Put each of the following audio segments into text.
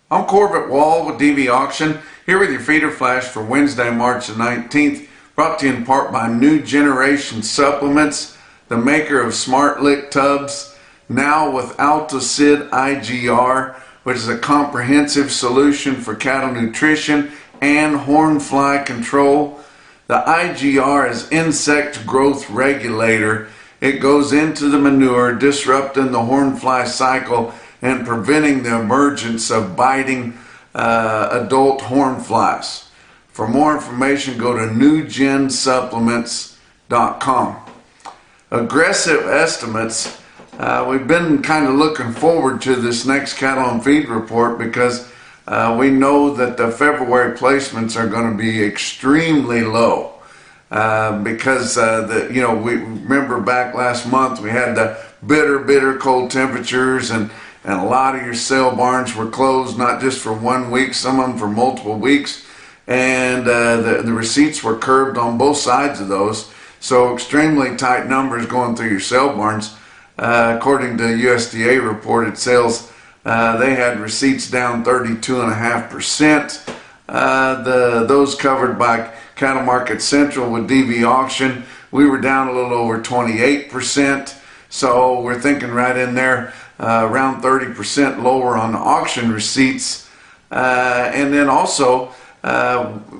I'm Corbett Wall with DV Auction, here with your feeder flash for Wednesday, March the 19th, brought to you in part by New Generation Supplements, the maker of Smart Lick tubs, now with Altosid IGR, which is a comprehensive solution for cattle nutrition and horn fly control. The IGR is insect growth regulator. It goes into the manure, disrupting the horn fly cycle and preventing the emergence of biting adult horn flies. For more information, go to newgensupplements.com. Aggressive estimates. We've been kind of looking forward to this next cattle and feed report because we know that the February placements are going to be extremely low. Because we remember back last month we had the bitter cold temperatures, and a lot of your sale barns were closed, not just for 1 week, some of them for multiple weeks, and the receipts were curbed on both sides of those, so extremely tight numbers going through your sale barns. According to USDA reported sales, they had receipts down 32.5%. Those covered by Cattle Market Central with DV Auction, we were down a little over 28%. So we're thinking right in there, around 30% lower on the auction receipts. And then also,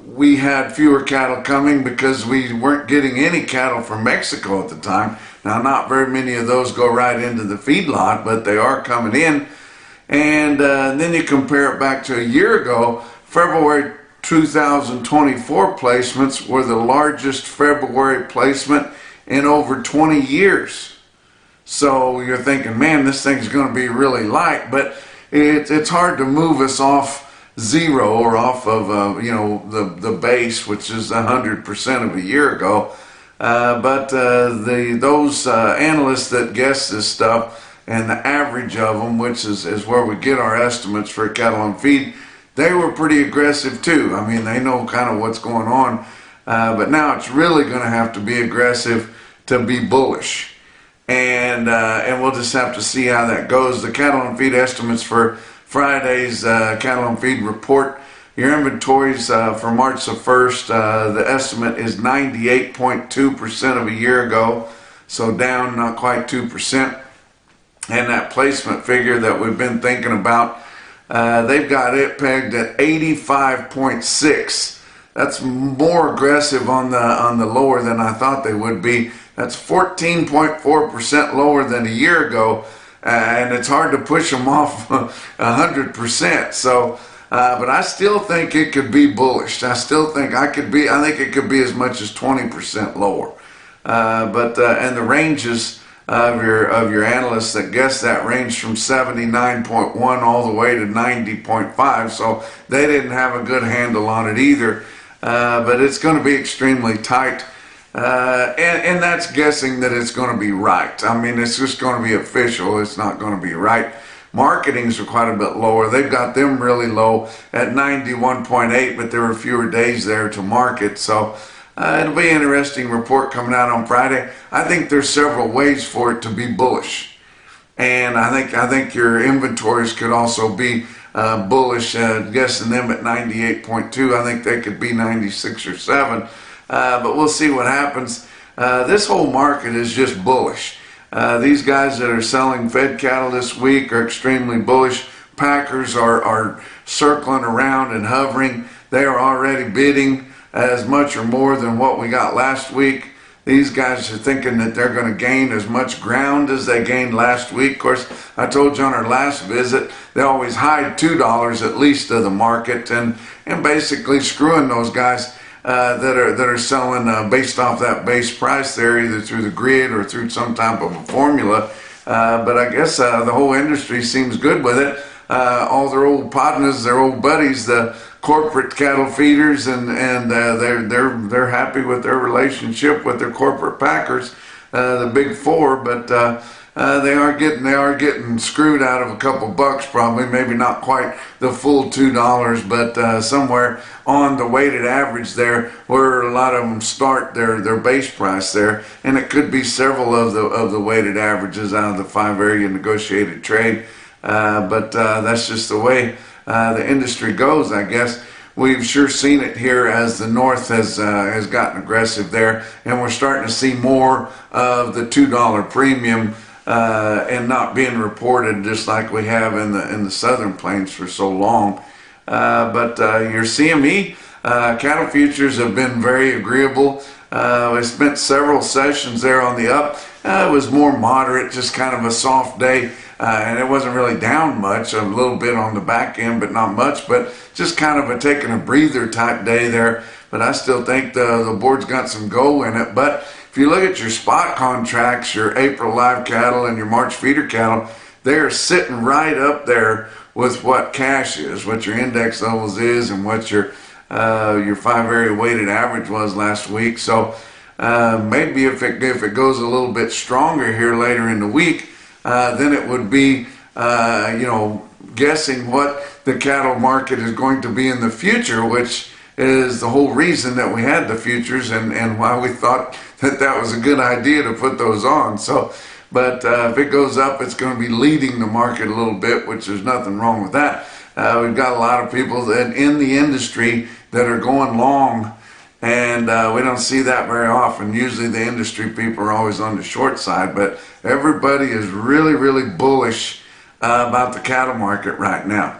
we had fewer cattle coming because we weren't getting any cattle from Mexico at the time. Now, not very many of those go right into the feedlot, but they are coming in. And then you compare it back to a year ago, February 2024 placements were the largest February placement in over 20 years. So you're thinking, man, this thing's going to be really light, but it's hard to move us off zero or off of the base, which is 100% of a year ago. But those analysts that guess this stuff and the average of them, which is where we get our estimates for cattle and feed, they were pretty aggressive too. I mean, they know kind of what's going on, but now it's really going to have to be aggressive to be bullish. And we'll just have to see how that goes. The cattle and feed estimates for Friday's cattle and feed report. Your inventories for March the 1st, the estimate is 98.2% of a year ago, so down not quite 2%. And that placement figure that we've been thinking about, they've got it pegged at 85.6. That's more aggressive on the lower than I thought they would be. That's 14.4% lower than a year ago, and it's hard to push them off 100%. So, but I still think it could be bullish. I still think I think it could be as much as 20% lower. And the ranges of your analysts that guess that range from 79.1 all the way to 90.5. So they didn't have a good handle on it either. But it's going to be extremely tight. And that's guessing that it's going to be right. I mean, it's just going to be official. It's not going to be right. Marketings are quite a bit lower. They've got them really low at 91.8, but there were fewer days there to market. So it'll be an interesting report coming out on Friday. I think there's several ways for it to be bullish. And I think your inventories could also be bullish, guessing them at 98.2. I think they could be 96 or 7. But we'll see what happens. This whole market is just bullish. These guys that are selling fed cattle this week are extremely bullish. Packers are circling around and hovering. They are already bidding as much or more than what we got last week. These guys are thinking that they're going to gain as much ground as they gained last week. Of course, I told you on our last visit, they always hide $2 at least of the market and basically screwing those guys that are selling based off that base price there, either through the grid or through some type of a formula. But I guess the whole industry seems good with it. All their old partners, their old buddies, the corporate cattle feeders, and they're happy with their relationship with their corporate packers, the big four. But they are getting screwed out of a couple bucks, probably, maybe not quite the full $2, but somewhere on the weighted average there, where a lot of them start their base price there, and it could be several of the weighted averages out of the 5 area negotiated trade. But that's just the way the industry goes, I guess. We've sure seen it here as the North has gotten aggressive there, and we're starting to see more of the $2 premium and not being reported just like we have in the Southern Plains for so long. But your CME cattle futures have been very agreeable. We spent several sessions there on the up. It was more moderate, just kind of a soft day, and it wasn't really down much, a little bit on the back end, but not much, but just kind of taking a breather type day there. But I still think the board's got some go in it. But if you look at your spot contracts, your April live cattle and your March feeder cattle, they're sitting right up there with what cash is, what your index levels is, and what your 5-area weighted average was last week. So maybe if it goes a little bit stronger here later in the week, then it would be guessing what the cattle market is going to be in the future, which is the whole reason that we had the futures and why we thought that was a good idea to put those on. So, but if it goes up, it's going to be leading the market a little bit, which there's nothing wrong with that. We've got a lot of people that in the industry that are going long, and we don't see that very often. Usually the industry people are always on the short side, but everybody is really, really bullish about the cattle market right now.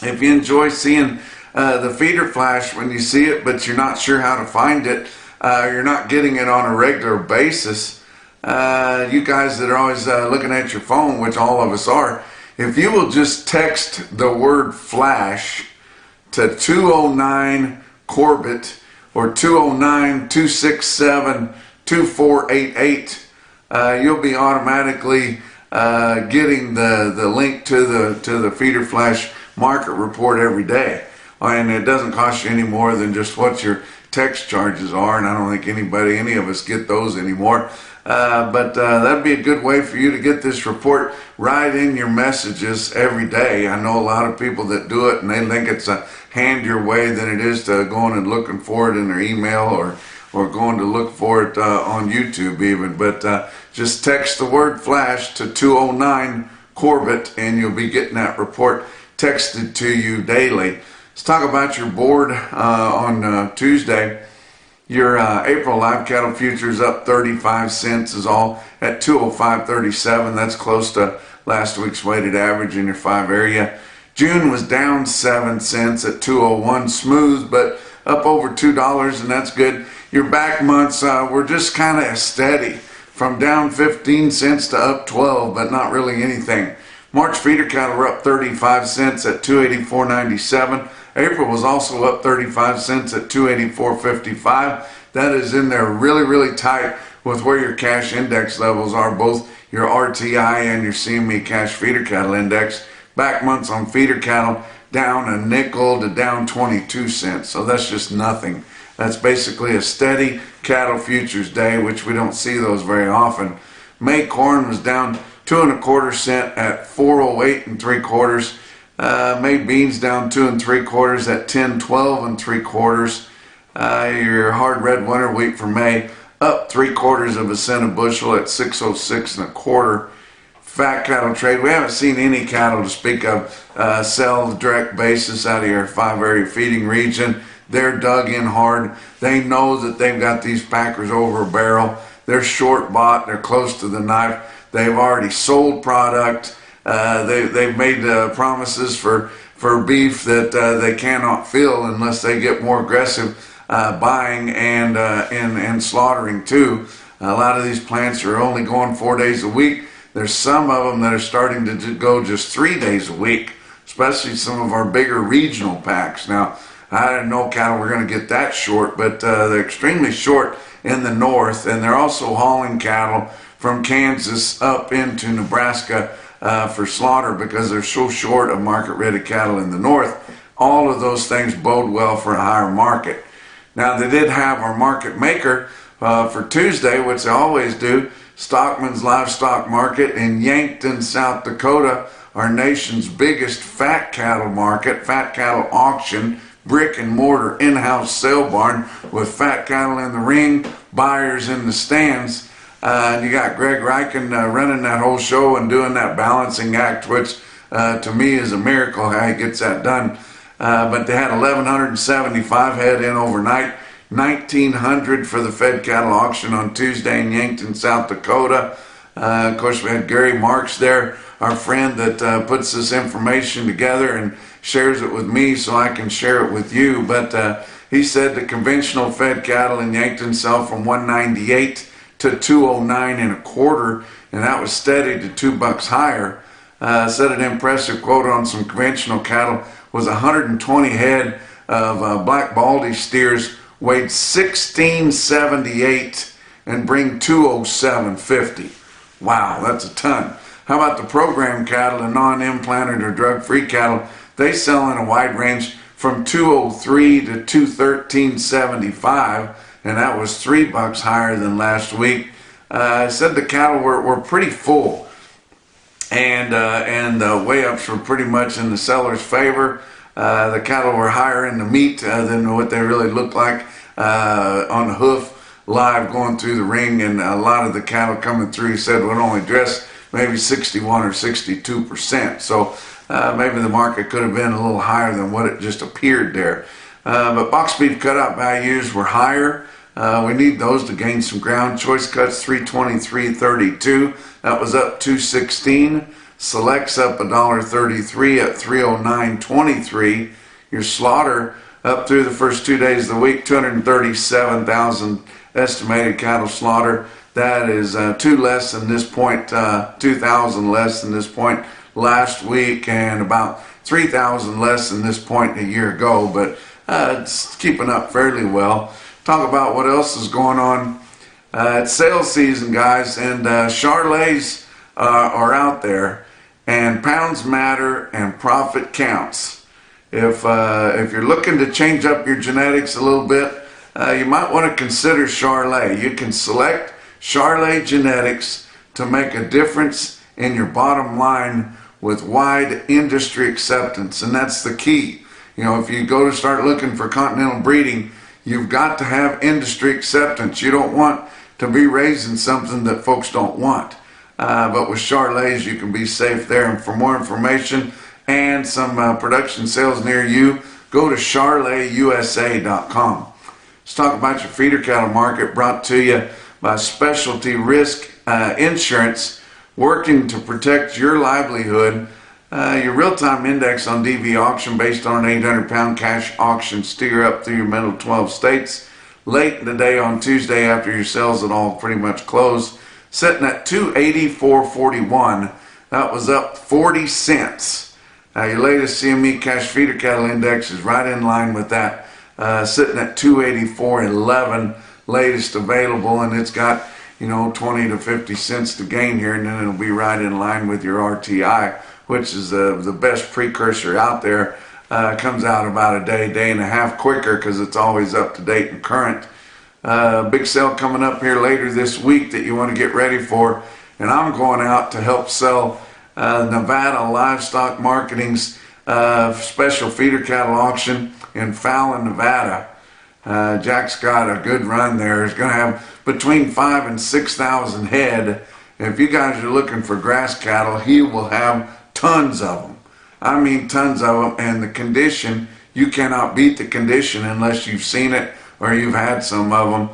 If you enjoy seeing the feeder flash when you see it, but you're not sure how to find it, you're not getting it on a regular basis, you guys that are always looking at your phone, which all of us are, if you will just text the word flash to 209 Corbett or 209-267-2488, you'll be automatically getting the link to the feeder flash market report every day. And it doesn't cost you any more than just what your text charges are, and I don't think any of us get those anymore. But that'd be a good way for you to get this report right in your messages every day. I know a lot of people that do it, and they think it's a handier way than it is to going and looking for it in their email or going to look for it on YouTube even. But just text the word flash to 209 Corbett, and you'll be getting that report texted to you daily. Let's talk about your board on Tuesday. Your April live cattle futures up 35 cents is all at 205.37. That's close to last week's weighted average in your 5 area. June was down 7 cents at 201, smooth, but up over $2, and that's good. Your back months were just kind of steady, from down 15 cents to up 12, but not really anything. March feeder cattle were up 35 cents at 284.97. April was also up 35 cents at 284.55. That is in there really, really tight with where your cash index levels are, both your RTI and your CME cash feeder cattle index. Back months on feeder cattle down a nickel to down 22 cents. So that's just nothing. That's basically a steady cattle futures day, which we don't see those very often. May corn was down 2 1/4 cents at 408 3/4. May beans down 2 3/4 at 10.12 3/4. Your hard red winter wheat for May up 3/4 cent a bushel at 606 1/4. Fat cattle trade, we haven't seen any cattle to speak of sell direct basis out of your 5 area feeding region. They're dug in hard. They know that they've got these packers over a barrel. They're short bought. They're close to the knife. They've already sold product. They've made promises for beef that they cannot fill unless they get more aggressive buying and slaughtering too. A lot of these plants are only going 4 days a week. There's some of them that are starting to go just 3 days a week, especially some of our bigger regional packs. Now, I didn't know cattle were going to get that short, but they're extremely short in the north, and they're also hauling cattle from Kansas up into Nebraska for slaughter because they're so short of market-ready cattle in the north. All of those things bode well for a higher market. Now, they did have our market maker for Tuesday, which they always do, Stockman's Livestock Market in Yankton, South Dakota, our nation's biggest fat cattle market, fat cattle auction, brick and mortar in-house sale barn with fat cattle in the ring, buyers in the stands. And you got Greg Reichen running that whole show and doing that balancing act, which to me is a miracle how he gets that done. But they had 1,175 head in overnight, 1,900 for the fed cattle auction on Tuesday in Yankton, South Dakota. Of course, we had Gary Marks there, our friend that puts this information together and shares it with me so I can share it with you. But he said the conventional fed cattle in Yankton sell from 198 to 209 and a quarter, and that was steady to $2 higher. Said an impressive quote on some conventional cattle was 120 head of black baldy steers weighed 1678 and bring 207.50. Wow, that's a ton. How about the program cattle, the non-implanted or drug-free cattle? They sell in a wide range from 203 to 213.75, and that was $3 higher than last week. Said the cattle were pretty full, and the weigh-ups were pretty much in the seller's favor. The cattle were higher in the meat than what they really looked like on the hoof live going through the ring, and a lot of the cattle coming through, he said, would only dress maybe 61 or 62%. So maybe the market could have been a little higher than what it just appeared there. But box beef cutout values were higher. We need those to gain some ground. Choice cuts 323.32. That was up 216. Selects up $1.33 at 309.23. Your slaughter up through the first 2 days of the week, 237,000 estimated cattle slaughter. That is 2 less than this point, 2,000 less than this point last week, and about 3,000 less than this point a year ago, but it's keeping up fairly well. Talk about what else is going on. It's sales season, guys, and Charolais are out there, and pounds matter and profit counts. If you're looking to change up your genetics a little bit, you might want to consider Charolais. You can select Charolais genetics to make a difference in your bottom line with wide industry acceptance, and that's the key. You know, if you go to start looking for continental breeding, you've got to have industry acceptance. You don't want to be raising something that folks don't want. But with Charolais, you can be safe there. And for more information and some production sales near you, go to CharolaisUSA.com. Let's talk about your feeder cattle market, brought to you by Specialty Risk Insurance, working to protect your livelihood. Your real-time index on DVAuction based on an 800-pound cash auction steer up through your middle 12 states. Late in the day on Tuesday after your sales had all pretty much closed, sitting at 284.41. That was up 40 cents. Your latest CME cash feeder cattle index is right in line with that, sitting at 284.11, latest available, and it's got 20 to 50 cents to gain here, and then it'll be right in line with your RTI, which is the best precursor out there. Comes out about a day and a half quicker because it's always up to date and current. Big sale coming up here later this week that you want to get ready for, and I'm going out to help sell Nevada Livestock Marketing's special feeder cattle auction in Fallon, Nevada. Jack's got a good run there. He's going to have between 5,000 and 6,000 head. If you guys are looking for grass cattle, he will have tons of them. I mean tons of them, and the condition, you cannot beat the condition unless you've seen it or you've had some of them.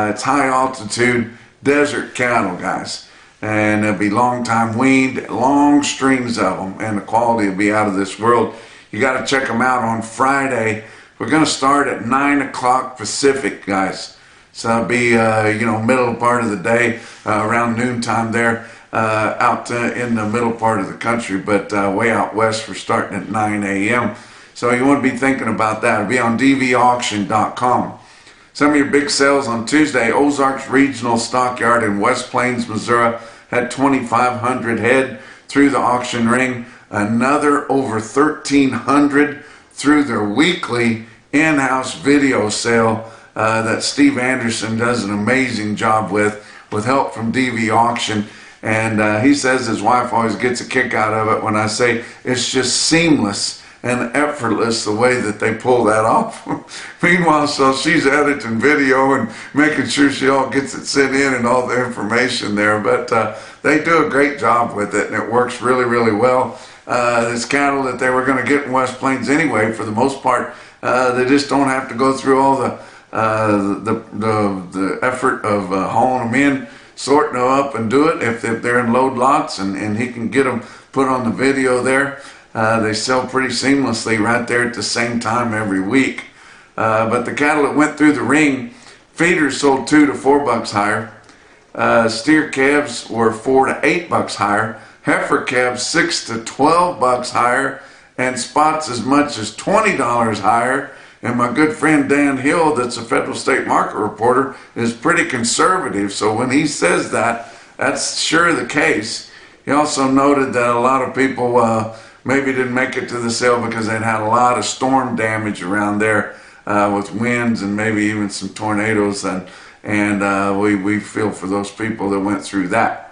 It's high altitude desert cattle, guys, and it'll be long time weaned, long strings of them, and the quality will be out of this world. You got to check them out on Friday. We're going to start at 9 o'clock Pacific, guys. So it'll be, middle part of the day, around noontime there, out in the middle part of the country, but way out west we're starting at 9 a.m. So you want to be thinking about that. It'll be on DVAuction.com. Some of your big sales on Tuesday. Ozarks Regional Stockyard in West Plains, Missouri had 2,500 head through the auction ring. Another over 1,300 through their weekly in-house video sale that Steve Anderson does an amazing job with help from DVAuction. And he says his wife always gets a kick out of it when I say it's just seamless and effortless the way that they pull that off. Meanwhile, so she's editing video and making sure she all gets it sent in and all the information there. But they do a great job with it, and it works really, really well. this cattle that they were going to get in West Plains anyway. For the most part, they just don't have to go through all the effort of hauling them in, sorting them up, and do it if they're in load lots, and he can get them put on the video there. They sell pretty seamlessly right there at the same time every week. But the cattle that went through the ring, feeders sold $2 to $4 higher. Steer calves were $4 to $8 higher. Heifer calves $6 to $12 higher, and spots as much as $20 higher. And my good friend Dan Hill, that's a federal state market reporter, is pretty conservative. So when he says that, that's sure the case. He also noted that a lot of people maybe didn't make it to the sale because they'd had a lot of storm damage around there with winds and maybe even some tornadoes. And we feel for those people that went through that.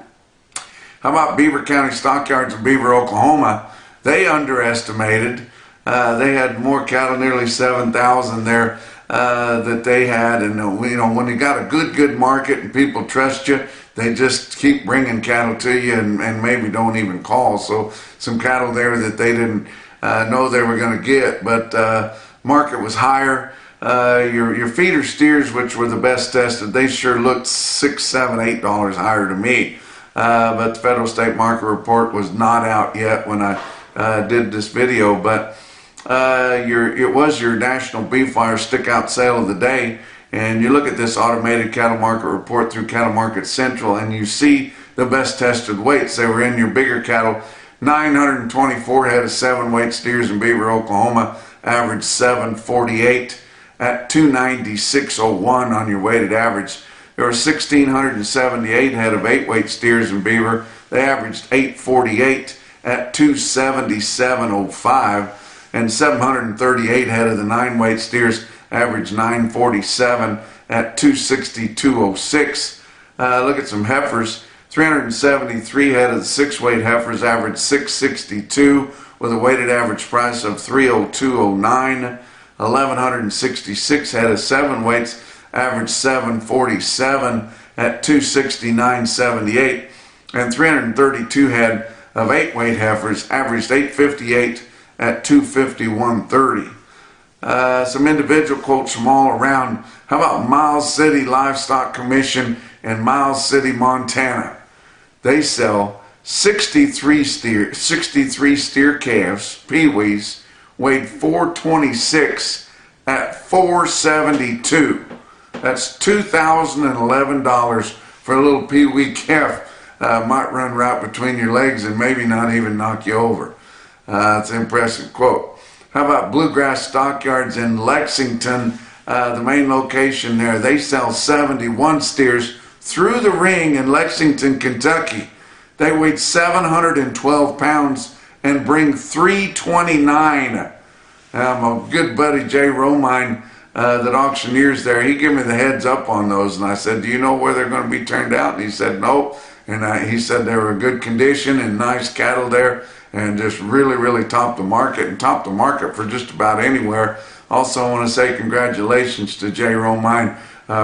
How about Beaver County Stockyards in Beaver, Oklahoma? They underestimated. They had more cattle, nearly 7,000 there that they had. And you know, when you got a good market and people trust you, they just keep bringing cattle to you and maybe don't even call. So some cattle there that they didn't know they were going to get. But market was higher. Your feeder steers, which were the best tested, they sure looked $6, $7, $8 higher to me. But the federal state market report was not out yet when I did this video. But it was your NationalBeefWire stick-out sale of the day, and you look at this automated cattle market report through Cattle Market Central, and you see the best tested weights. They were in your bigger cattle. 924 head of 7-weight steers in Beaver, Oklahoma, averaged 748 at 296.01 on your weighted average. There were 1,678 head of 8-weight steers in Beaver. They averaged 848 at 277.05. And 738 head of the 9-weight steers averaged 947 at 262.06. Look at some heifers. 373 head of the 6-weight heifers averaged 662 with a weighted average price of 302.09. 1,166 head of 7-weights averaged 747 at 269.78. And 332 head of 8-weight heifers averaged 858 at 251.30. Some individual quotes from all around. How about Miles City Livestock Commission in Miles City, Montana? They sell 63 steer calves, peewees, weighed 426 at 472. That's $2,011 for a little peewee calf. Might run right between your legs and maybe not even knock you over. It's an impressive quote. How about Bluegrass Stockyards in Lexington, the main location there? They sell 71 steers through the ring in Lexington, Kentucky. They weighed 712 pounds and bring 329. My good buddy Jay Romine, that auctioneers there, he gave me the heads up on those, and I said, do you know where they're going to be turned out? And he said, no. And he said they were in good condition and nice cattle there, and just really topped the market, and topped the market for just about anywhere. Also, I want to say congratulations to Jay Romine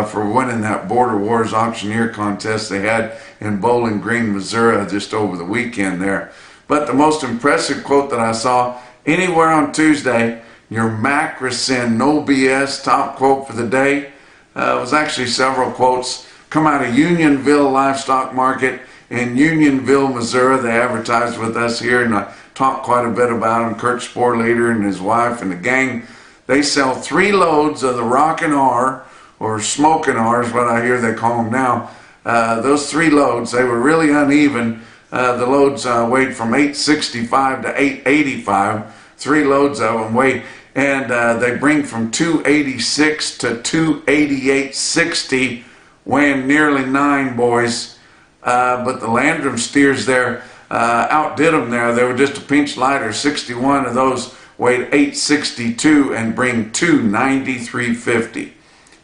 for winning that Border Wars auctioneer contest they had in Bowling Green, Missouri just over the weekend there. But the most impressive quote that I saw anywhere on Tuesday, your Macrocin No BS top quote for the day, was actually several quotes come out of Unionville Livestock Market in Unionville, Missouri. They advertised with us here, and I talked quite a bit about him. Kurt Sporleader and his wife and the gang. They sell 3 loads of the Rockin' R, or Smokin' R is what I hear they call them now. Those 3 loads, they were really uneven. The loads weighed from 865 to 885. 3 loads of them weigh, and they bring from 286 to 288.60, weighing nearly 9, boys. But the Landrum steers there outdid them there. They were just a pinch lighter. 61 of those weighed 862 and bring 293.50. And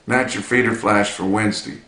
that's your feeder flash for Wednesday.